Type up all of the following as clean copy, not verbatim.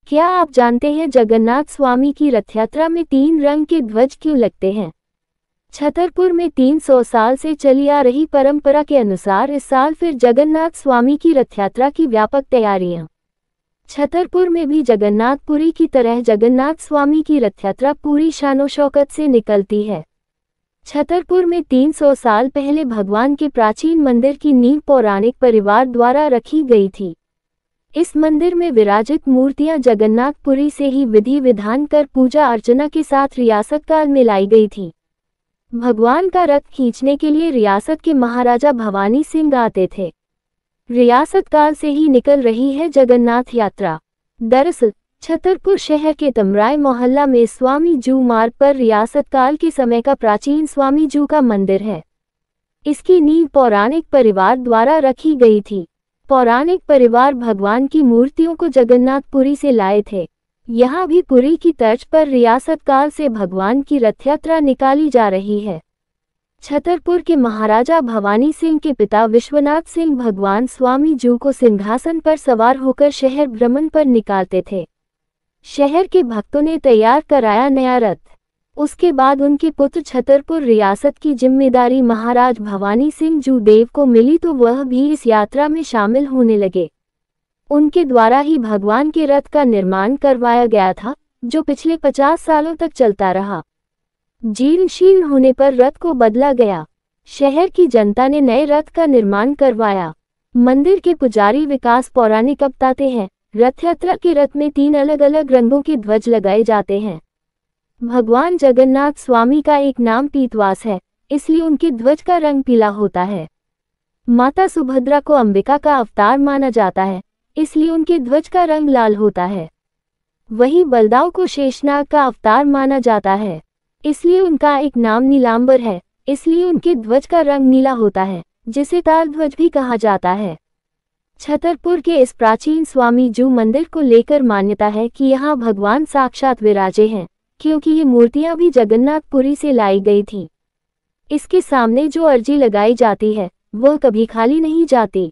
क्या आप जानते हैं जगन्नाथ स्वामी की रथ यात्रा में 3 रंग के ध्वज क्यों लगते हैं? छतरपुर में 300 साल से चली आ रही परंपरा के अनुसार इस साल फिर जगन्नाथ स्वामी की रथ यात्रा की व्यापक तैयारियां। छतरपुर में भी जगन्नाथपुरी की तरह जगन्नाथ स्वामी की रथ यात्रा पूरी शानो शौकत से निकलती है। छतरपुर में 300 साल पहले भगवान के प्राचीन मंदिर की नींव पौराणिक परिवार द्वारा रखी गई थी। इस मंदिर में विराजित मूर्तियां जगन्नाथपुरी से ही विधि विधान कर पूजा अर्चना के साथ रियासत काल में लाई गई थी। भगवान का रथ खींचने के लिए रियासत के महाराजा भवानी सिंह आते थे। रियासत काल से ही निकल रही है जगन्नाथ यात्रा। दरअसल छतरपुर शहर के तमराय मोहल्ला में स्वामी जू मार्ग पर रियासत काल के समय का प्राचीन स्वामी जू का मंदिर है। इसकी नींव पौराणिक परिवार द्वारा रखी गई थी। पौराणिक परिवार भगवान की मूर्तियों को जगन्नाथपुरी से लाए थे। यहाँ भी पुरी की तर्ज पर रियासत काल से भगवान की रथ यात्रा निकाली जा रही है। छतरपुर के महाराजा भवानी सिंह के पिता विश्वनाथ सिंह भगवान स्वामी जू को सिंहासन पर सवार होकर शहर भ्रमण पर निकालते थे। शहर के भक्तों ने तैयार कराया नया रथ। उसके बाद उनके पुत्र छतरपुर रियासत की जिम्मेदारी महाराज भवानी सिंह जू देव को मिली तो वह भी इस यात्रा में शामिल होने लगे। उनके द्वारा ही भगवान के रथ का निर्माण करवाया गया था, जो पिछले 50 सालों तक चलता रहा। जीर्ण शीर्ण होने पर रथ को बदला गया। शहर की जनता ने नए रथ का निर्माण करवाया। मंदिर के पुजारी विकास पौराणिक बताते हैं, रथ यात्रा के रथ में 3 अलग अलग रंगों के ध्वज लगाए जाते हैं। भगवान जगन्नाथ स्वामी का एक नाम पीतवास है, इसलिए उनके ध्वज का रंग पीला होता है। माता सुभद्रा को अंबिका का अवतार माना जाता है, इसलिए उनके ध्वज का रंग लाल होता है। वहीं बलदाव को शेषनाग का अवतार माना जाता है, इसलिए उनका एक नाम नीलांबर है, इसलिए उनके ध्वज का रंग नीला होता है, जिसे ताल ध्वज भी कहा जाता है। छतरपुर के इस प्राचीन स्वामी जू मंदिर को लेकर मान्यता है कि यहाँ भगवान साक्षात विराजे हैं, क्योंकि ये मूर्तियां भी जगन्नाथपुरी से लाई गई थीं। इसके सामने जो अर्जी लगाई जाती है वह कभी खाली नहीं जाती।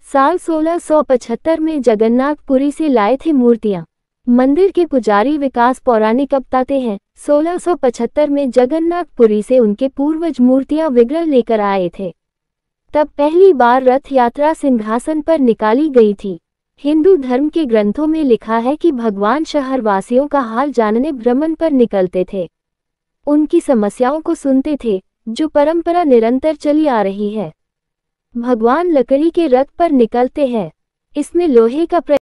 साल 1675 में जगन्नाथपुरी से लाए थे मूर्तियां। मंदिर के पुजारी विकास पौराणिक बताते हैं, 1675 में जगन्नाथपुरी से उनके पूर्वज मूर्तियां विग्रह लेकर आए थे। तब पहली बार रथ यात्रा सिंहासन पर निकाली गई थी। हिंदू धर्म के ग्रंथों में लिखा है कि भगवान शहरवासियों का हाल जानने भ्रमण पर निकलते थे। उनकी समस्याओं को सुनते थे, जो परंपरा निरंतर चली आ रही है। भगवान लकड़ी के रथ पर निकलते हैं। इसमें लोहे का